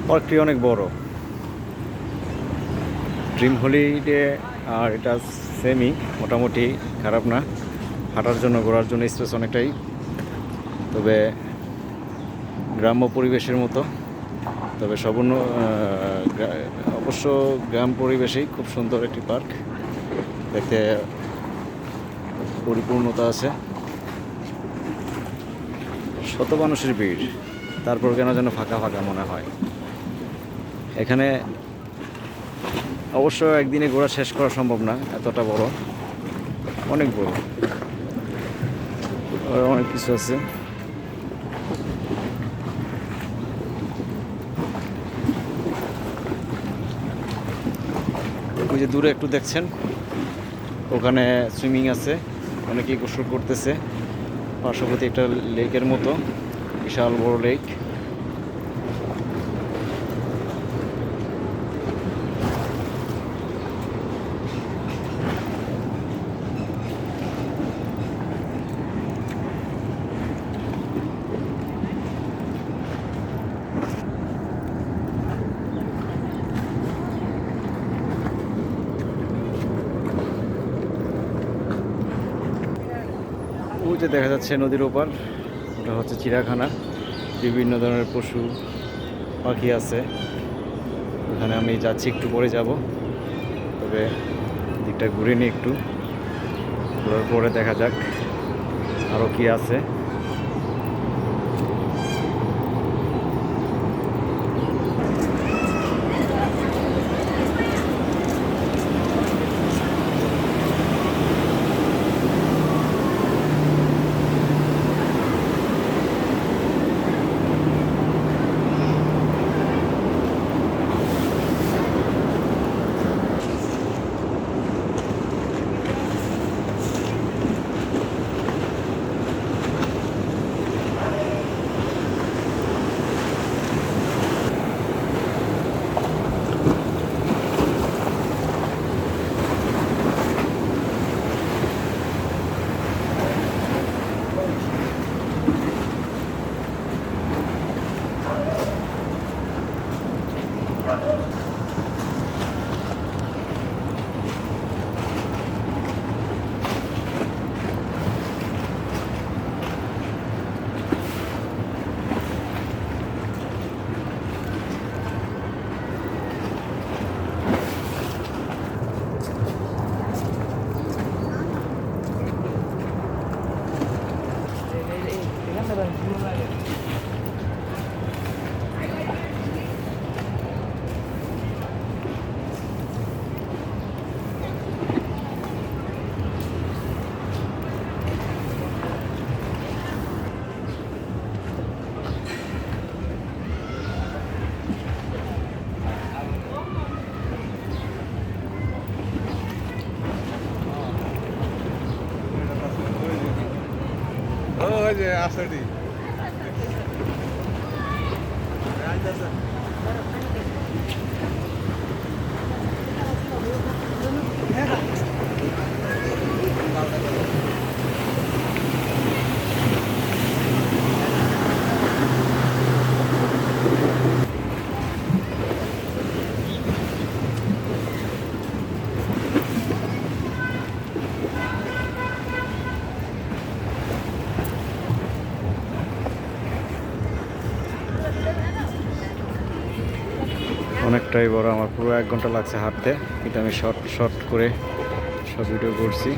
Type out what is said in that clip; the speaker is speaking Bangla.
পার্কটি অনেক বড়। ড্রিম হলিডে আর এটা সেমি, মোটামুটি খারাপ না, হাঁটার জন্য ঘোরার জন্য স্পেস অনেকটাই, তবে গ্রাম্য পরিবেশের মতো, তবে সম্পূর্ণ অবশ্য গ্রাম পরিবেশেই খুব সুন্দর একটি পার্ক, দেখতে পরিপূর্ণতা আছে। শত মানুষের ভিড়, তারপর কেন যেন ফাঁকা ফাঁকা মনে হয়। এখানে অবশ্য একদিনে ঘোরা শেষ করা সম্ভব না, এতটা বড়, অনেক বড়, অনেক কিছু আছে। ওই যে দূরে একটু দেখছেন, ওখানে সুইমিং আছে, অনেকেই গোসল করতেছে। পার্শ্ববর্তী একটা লেকের মতো, বিশাল বড় লেক। ওই যে দেখা যাচ্ছে নদীর ওপার, ওটা হচ্ছে চিড়িয়াখানা, বিভিন্ন ধরনের পশু পাখি আছে। ওখানে আমি যাচ্ছি, একটু পরে যাব, তবে দিকটা ঘুরে নিই একটু, ঘোরার পরে দেখা যাক আরও কি আছে। ওই যে আসেনি অনেকটাই বড়, আমার পুরো 1 ঘন্টা লাগছে হাঁটতে, কিন্তু আমি শর্ট শর্ট করে সব ভিডিও করছি।